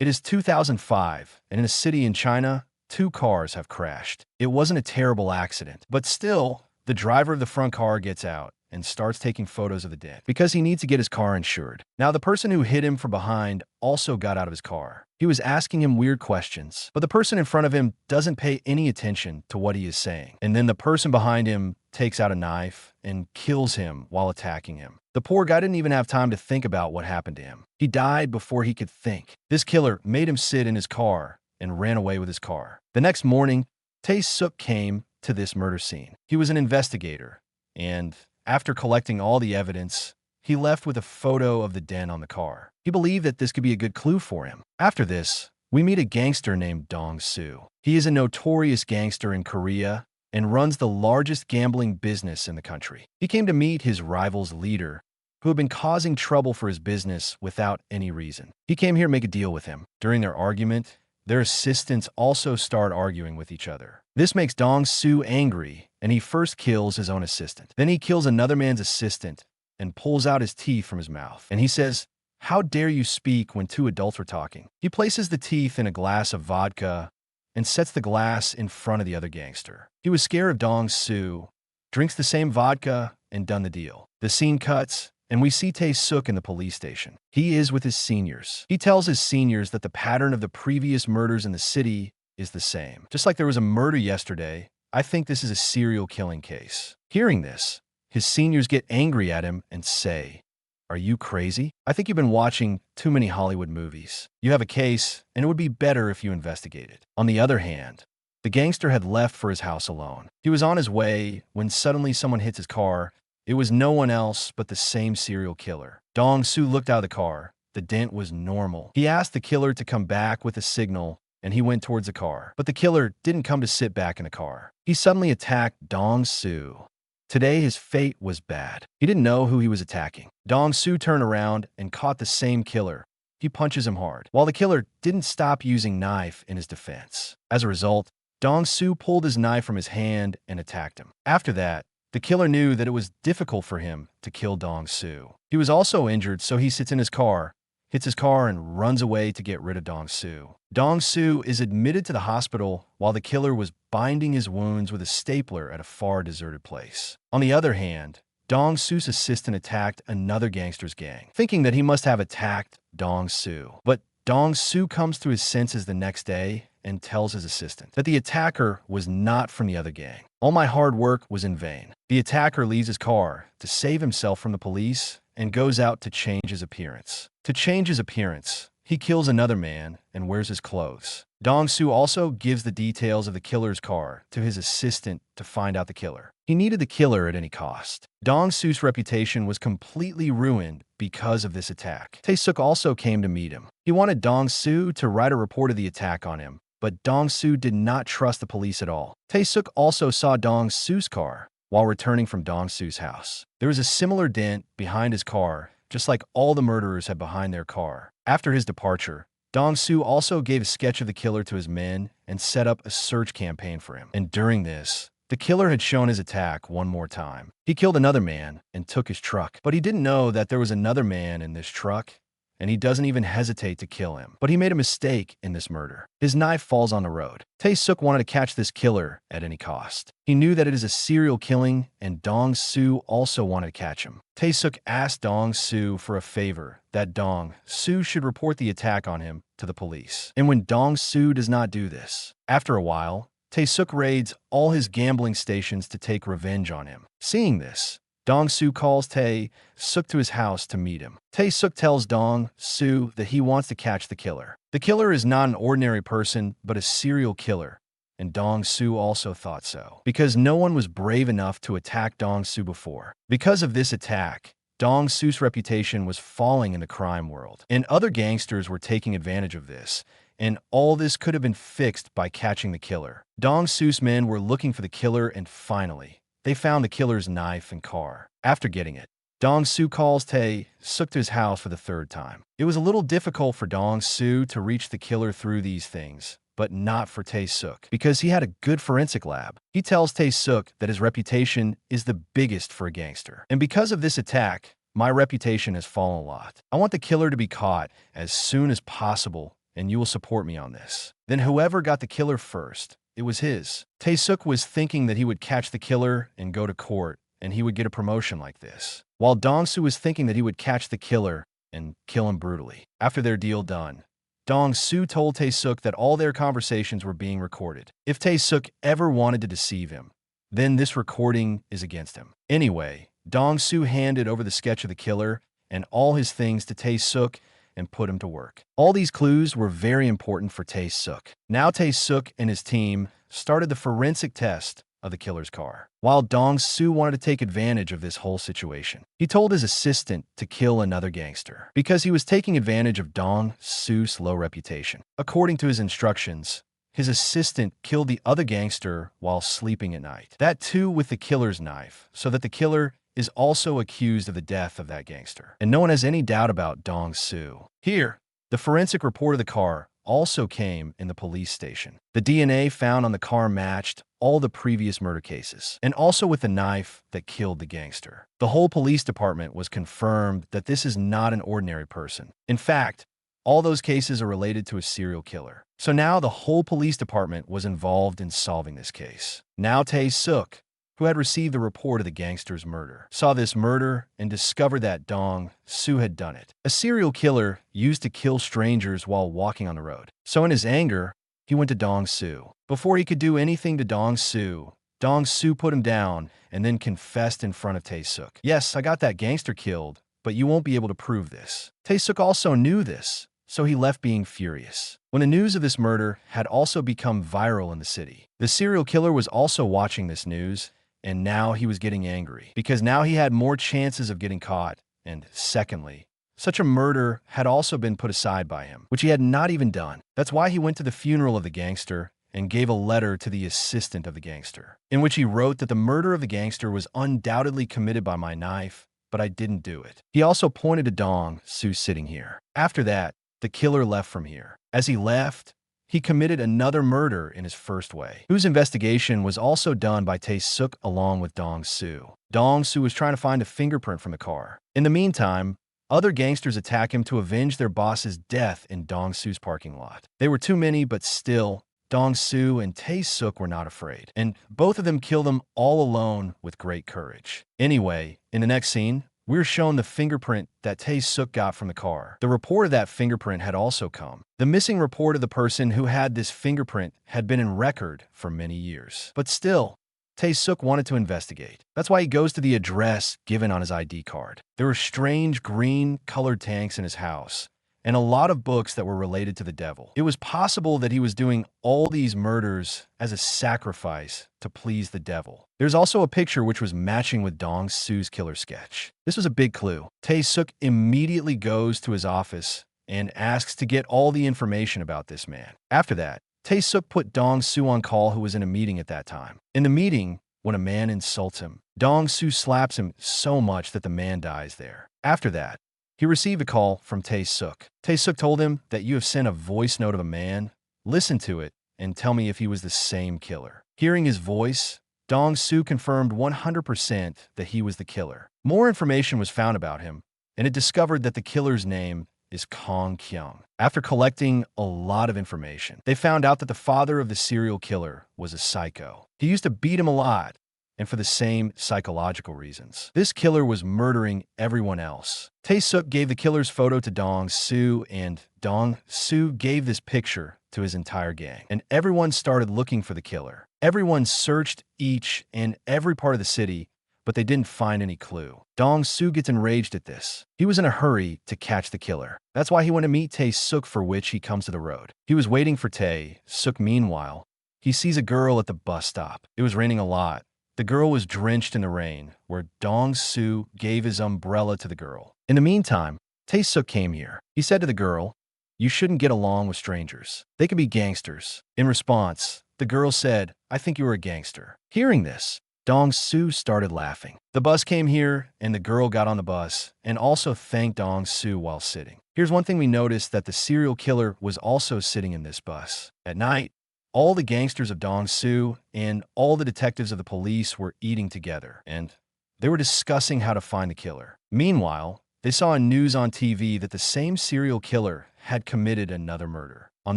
It is 2005, and in a city in China, two cars have crashed. It wasn't a terrible accident, but still, the driver of the front car gets out and starts taking photos of the dent because he needs to get his car insured. Now, the person who hit him from behind also got out of his car. He was asking him weird questions, but the person in front of him doesn't pay any attention to what he is saying. And then the person behind him takes out a knife and kills him while attacking him. The poor guy didn't even have time to think about what happened to him. He died before he could think. This killer made him sit in his car and ran away with his car. The next morning, Seok came to this murder scene. He was an investigator, and after collecting all the evidence, he left with a photo of the dent on the car. He believed that this could be a good clue for him. After this, we meet a gangster named Dong-soo. He is a notorious gangster in Korea and runs the largest gambling business in the country. He came to meet his rival's leader, who had been causing trouble for his business without any reason. He came here to make a deal with him. During their argument, their assistants also start arguing with each other. This makes Dong-soo angry, and he first kills his own assistant. Then he kills another man's assistant and pulls out his teeth from his mouth. And he says, "How dare you speak when two adults were talking?" He places the teeth in a glass of vodka and sets the glass in front of the other gangster. He was scared of Dong-soo, drinks the same vodka, and done the deal. The scene cuts, and we see Seok in the police station. He is with his seniors. He tells his seniors that the pattern of the previous murders in the city is the same. Just like there was a murder yesterday, I think this is a serial killing case. Hearing this, his seniors get angry at him and say, "Are you crazy? I think you've been watching too many Hollywood movies. You have a case, and it would be better if you investigated." On the other hand, the gangster had left for his house alone. He was on his way when suddenly someone hits his car. It was no one else but the same serial killer. Dong-soo looked out of the car. The dent was normal. He asked the killer to come back with a signal, and he went towards the car. But the killer didn't come to sit back in the car. He suddenly attacked Dong-soo. Today, his fate was bad. He didn't know who he was attacking. Dong-soo turned around and caught the same killer. He punches him hard, while the killer didn't stop using knife in his defense. As a result, Dong-soo pulled his knife from his hand and attacked him. After that, the killer knew that it was difficult for him to kill Dong-soo. He was also injured, so he sits in his car, hits his car, and runs away to get rid of Dong-soo. Dong-soo is admitted to the hospital while the killer was binding his wounds with a stapler at a far deserted place. On the other hand, Dong-soo's assistant attacked another gangster's gang, thinking that he must have attacked Dong-soo. But Dong-soo comes to his senses the next day and tells his assistant that the attacker was not from the other gang. "All my hard work was in vain." The attacker leaves his car to save himself from the police and goes out to change his appearance. To change his appearance, he kills another man and wears his clothes. Dong-soo also gives the details of the killer's car to his assistant to find out the killer. He needed the killer at any cost. Dong-soo's reputation was completely ruined because of this attack. Seok also came to meet him. He wanted Dong-soo to write a report of the attack on him, but Dong-soo did not trust the police at all. Seok also saw Dong-soo's car while returning from Dong-soo's house. There was a similar dent behind his car, just like all the murderers had behind their car. After his departure, Dong-soo also gave a sketch of the killer to his men and set up a search campaign for him. And during this, the killer had shown his attack one more time. He killed another man and took his truck, but he didn't know that there was another man in this truck, and he doesn't even hesitate to kill him. But he made a mistake in this murder. His knife falls on the road. Seok wanted to catch this killer at any cost. He knew that it is a serial killing, and Dong-soo also wanted to catch him. Seok asked Dong-soo for a favor, that Dong-soo should report the attack on him to the police. And when Dong-soo does not do this, after a while, Seok raids all his gambling stations to take revenge on him. Seeing this, Dong-soo calls Seok to his house to meet him. Seok tells Dong-soo that he wants to catch the killer. The killer is not an ordinary person, but a serial killer, and Dong-soo also thought so, because no one was brave enough to attack Dong-soo before. Because of this attack, Dong-soo's reputation was falling in the crime world, and other gangsters were taking advantage of this, and all this could have been fixed by catching the killer. Dong-soo's men were looking for the killer, and finally, they found the killer's knife and car. After getting it, Dong-soo calls Seok to his house for the third time. It was a little difficult for Dong-soo to reach the killer through these things, but not for Seok, because he had a good forensic lab. He tells Seok that his reputation is the biggest for a gangster. And because of this attack, my reputation has fallen a lot. I want the killer to be caught as soon as possible and you will support me on this. Then whoever got the killer first, it was his. Seok was thinking that he would catch the killer and go to court, and he would get a promotion like this, while Dong-soo was thinking that he would catch the killer and kill him brutally. After their deal done, Dong-soo told Seok that all their conversations were being recorded. If Seok ever wanted to deceive him, then this recording is against him. Anyway, Dong-soo handed over the sketch of the killer and all his things to Seok and put him to work. All these clues were very important for Seok. Now Seok and his team started the forensic test of the killer's car. While Dong-soo wanted to take advantage of this whole situation, he told his assistant to kill another gangster because he was taking advantage of Dong-soo's low reputation. According to his instructions, his assistant killed the other gangster while sleeping at night. That too with the killer's knife, so that the killer is also accused of the death of that gangster. And no one has any doubt about Dong-soo. Here, the forensic report of the car also came in the police station. The DNA found on the car matched all the previous murder cases, and also with the knife that killed the gangster. The whole police department was confirmed that this is not an ordinary person. In fact, all those cases are related to a serial killer. So now the whole police department was involved in solving this case. Now Seok, who had received the report of the gangster's murder, saw this murder and discovered that Dong-soo had done it. A serial killer used to kill strangers while walking on the road. So in his anger, he went to Dong-soo. Before he could do anything to Dong-soo, Dong-soo put him down and then confessed in front of Seok. Yes, I got that gangster killed, but you won't be able to prove this. Seok also knew this, so he left being furious. When the news of this murder had also become viral in the city, the serial killer was also watching this news, and now he was getting angry because now he had more chances of getting caught. And secondly, such a murder had also been put aside by him, which he had not even done. That's why he went to the funeral of the gangster and gave a letter to the assistant of the gangster, in which he wrote that the murder of the gangster was undoubtedly committed by my knife, but I didn't do it. He also pointed to Dong-soo sitting here. After that, the killer left from here. As he left, he committed another murder in his first way, whose investigation was also done by Seok along with Dong-soo. Dong-soo was trying to find a fingerprint from the car. In the meantime, other gangsters attack him to avenge their boss's death in Dong-soo's parking lot. They were too many, but still, Dong-soo and Seok were not afraid, and both of them killed them all alone with great courage. Anyway, in the next scene, we're shown the fingerprint that Seok got from the car. The report of that fingerprint had also come. The missing report of the person who had this fingerprint had been in record for many years. But still, Seok wanted to investigate. That's why he goes to the address given on his ID card. There were strange green-colored tanks in his house, and a lot of books that were related to the devil. It was possible that he was doing all these murders as a sacrifice to please the devil. There's also a picture which was matching with Dong-soo's killer sketch. This was a big clue. Seok immediately goes to his office and asks to get all the information about this man. After that, Seok put Dong-soo on call, who was in a meeting at that time. In the meeting, when a man insults him, Dong-soo slaps him so much that the man dies there. After that, he received a call from Seok. Seok told him that you have sent a voice note of a man. Listen to it and tell me if he was the same killer. Hearing his voice, Dong-soo confirmed 100% that he was the killer. More information was found about him, and it discovered that the killer's name is Kong Kyung. After collecting a lot of information, they found out that the father of the serial killer was a psycho. He used to beat him a lot, and for the same psychological reasons. This killer was murdering everyone else. Seok gave the killer's photo to Dong-soo, and Dong-soo gave this picture to his entire gang. And everyone started looking for the killer. Everyone searched each and every part of the city, but they didn't find any clue. Dong-soo gets enraged at this. He was in a hurry to catch the killer. That's why he went to meet Seok, for which he comes to the road. He was waiting for Seok. Meanwhile, he sees a girl at the bus stop. It was raining a lot. The girl was drenched in the rain, where Dong-soo gave his umbrella to the girl. In the meantime, Seok came here. He said to the girl, "You shouldn't get along with strangers. They could be gangsters." In response, the girl said, "I think you are a gangster." Hearing this, Dong-soo started laughing. The bus came here, and the girl got on the bus and also thanked Dong-soo while sitting. Here's one thing we noticed, that the serial killer was also sitting in this bus. At night, all the gangsters of Dong-soo and all the detectives of the police were eating together, and they were discussing how to find the killer. Meanwhile, they saw in news on TV that the same serial killer had committed another murder. On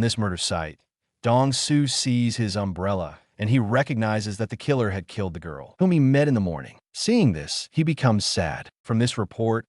this murder site, Dong-soo sees his umbrella, and he recognizes that the killer had killed the girl, whom he met in the morning. Seeing this, he becomes sad. From this report,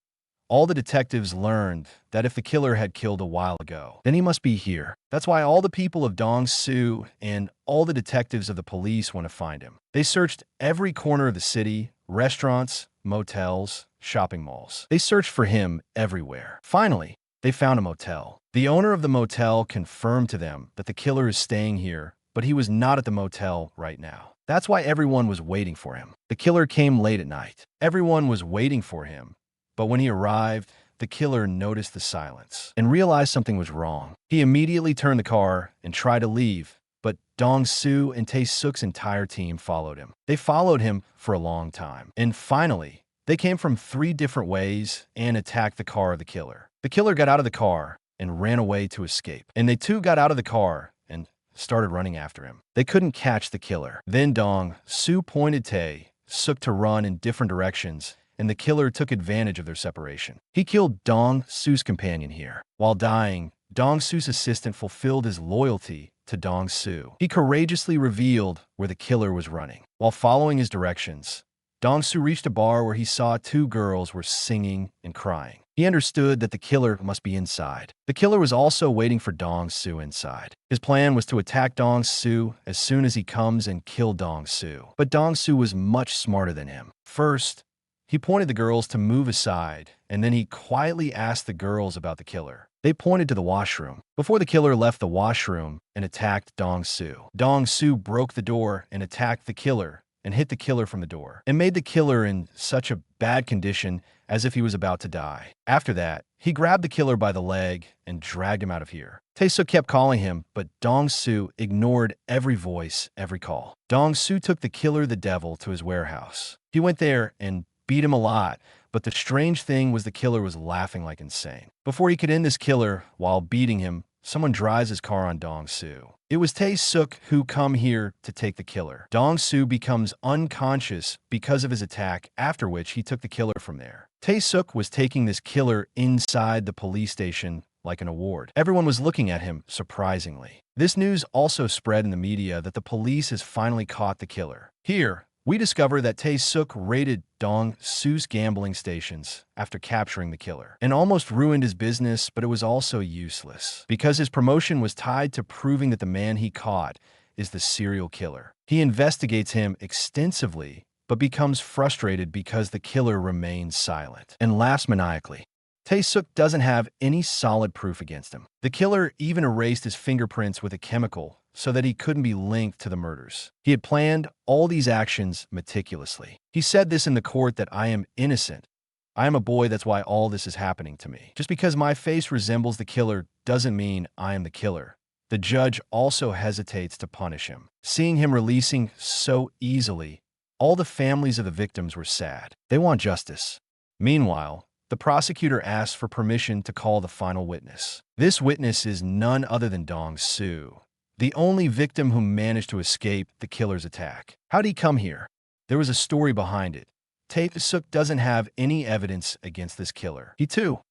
all the detectives learned that if the killer had killed a while ago, then he must be here. That's why all the people of Dong-soo and all the detectives of the police want to find him. They searched every corner of the city, restaurants, motels, shopping malls. They searched for him everywhere. Finally, they found a motel. The owner of the motel confirmed to them that the killer is staying here, but he was not at the motel right now. That's why everyone was waiting for him. The killer came late at night. Everyone was waiting for him. But when he arrived, the killer noticed the silence and realized something was wrong. He immediately turned the car and tried to leave, but Dong-soo and Tae-suk's entire team followed him. They followed him for a long time. And finally, they came from 3 different ways and attacked the car of the killer. The killer got out of the car and ran away to escape. And they too got out of the car and started running after him. They couldn't catch the killer. Then Dong-soo pointed Tae-suk to run in different directions, and the killer took advantage of their separation. He killed Dong-soo's companion here. While dying, Dong-soo's assistant fulfilled his loyalty to Dong-soo. He courageously revealed where the killer was running. While following his directions, Dong-soo reached a bar where he saw 2 girls were singing and crying. He understood that the killer must be inside. The killer was also waiting for Dong-soo inside. His plan was to attack Dong-soo as soon as he comes and kill Dong-soo. But Dong-soo was much smarter than him. First, he pointed the girls to move aside, and then he quietly asked the girls about the killer. They pointed to the washroom. Before the killer left the washroom and attacked Dong-soo, Dong-soo broke the door and attacked the killer and hit the killer from the door and made the killer in such a bad condition as if he was about to die. After that, he grabbed the killer by the leg and dragged him out of here. Tae-suk kept calling him, but Dong-soo ignored every voice, every call. Dong-soo took the killer the devil to his warehouse. He went there and beat him a lot, but the strange thing was the killer was laughing like insane. Before he could end this killer while beating him, someone drives his car on Dong-soo. It was Tae-suk who come here to take the killer. Dong-soo becomes unconscious because of his attack, after which he took the killer from there. Tae-suk was taking this killer inside the police station like an award. Everyone was looking at him, surprisingly. This news also spread in the media that the police has finally caught the killer. Here, we discover that Tae-suk raided Dong-soo's gambling stations after capturing the killer and almost ruined his business, but it was also useless because his promotion was tied to proving that the man he caught is the serial killer. He investigates him extensively, but becomes frustrated because the killer remains silent and laughs maniacally. Tae-suk doesn't have any solid proof against him. The killer even erased his fingerprints with a chemical so that he couldn't be linked to the murders. He had planned all these actions meticulously. He said this in the court that I am innocent. I am a boy, that's why all this is happening to me. Just because my face resembles the killer doesn't mean I am the killer. The judge also hesitates to punish him. Seeing him releasing so easily, all the families of the victims were sad. They want justice. Meanwhile, the prosecutor asks for permission to call the final witness. This witness is none other than Dong-soo, the only victim who managed to escape the killer's attack. How'd he come here? There was a story behind it. Tae-suk doesn't have any evidence against this killer. He too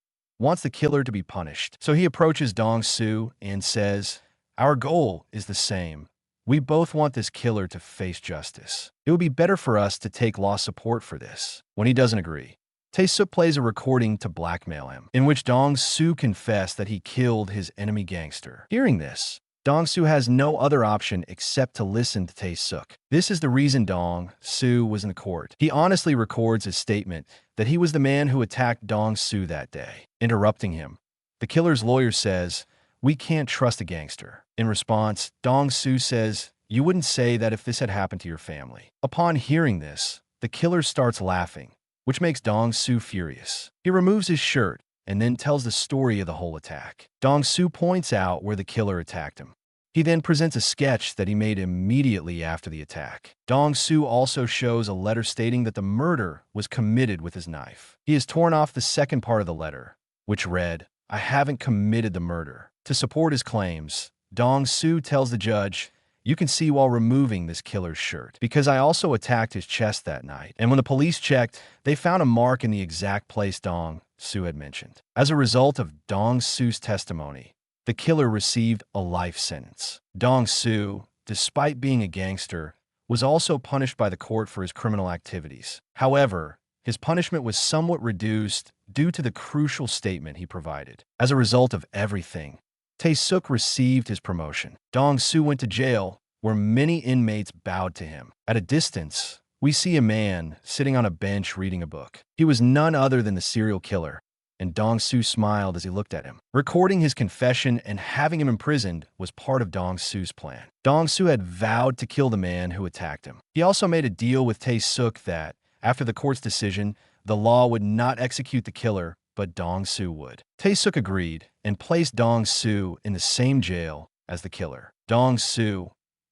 wants the killer to be punished. So he approaches Dong-soo and says, "Our goal is the same. We both want this killer to face justice. It would be better for us to take law support for this." When he doesn't agree, Tae-suk plays a recording to blackmail him, in which Dong-soo confessed that he killed his enemy Gangster. Hearing this, Dong-soo has no other option except to listen to Tae-suk. This is the reason Dong-soo was in the court. He honestly records his statement that he was the man who attacked Dong-soo that day. Interrupting him, the killer's lawyer says, "We can't trust a gangster." In response, Dong-soo says, "You wouldn't say that if this had happened to your family." Upon hearing this, the killer starts laughing, which makes Dong-soo furious. He removes his shirt and then tells the story of the whole attack. Dong-soo points out where the killer attacked him. He then presents a sketch that he made immediately after the attack. Dong-soo also shows a letter stating that the murder was committed with his knife. He has torn off the second part of the letter, which read, "I haven't committed the murder." To support his claims, Dong-soo tells the judge, "You can see while removing this killer's shirt, because I also attacked his chest that night." And when the police checked, they found a mark in the exact place Dong-soo had mentioned. As a result of Dong-soo's testimony, the killer received a life sentence. Dong-soo, despite being a gangster, was also punished by the court for his criminal activities. However, his punishment was somewhat reduced due to the crucial statement he provided. As a result of everything, Seok received his promotion. Dong-soo went to jail, where many inmates bowed to him. At a distance, we see a man sitting on a bench reading a book. He was none other than the serial killer, and Dong-soo smiled as he looked at him. Recording his confession and having him imprisoned was part of Dong-soo's plan. Dong-soo had vowed to kill the man who attacked him. He also made a deal with Seok that, after the court's decision, the law would not execute the killer, but Dong-soo would. Seok agreed and placed Dong-soo in the same jail as the killer. Dong-soo,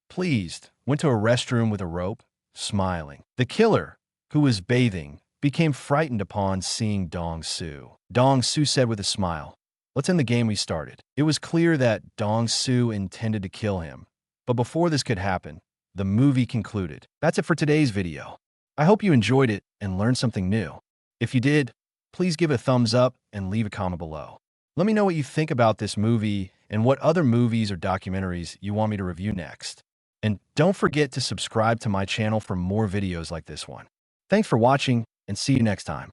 pleased, went to a restroom with a rope, smiling. The killer, who was bathing, became frightened upon seeing Dong-soo. Dong-soo said with a smile, "Let's end the game we started." It was clear that Dong-soo intended to kill him, but before this could happen, the movie concluded. That's it for today's video. I hope you enjoyed it and learned something new. If you did, please give a thumbs up and leave a comment below. Let me know what you think about this movie and what other movies or documentaries you want me to review next. And don't forget to subscribe to my channel for more videos like this one. Thanks for watching, and see you next time.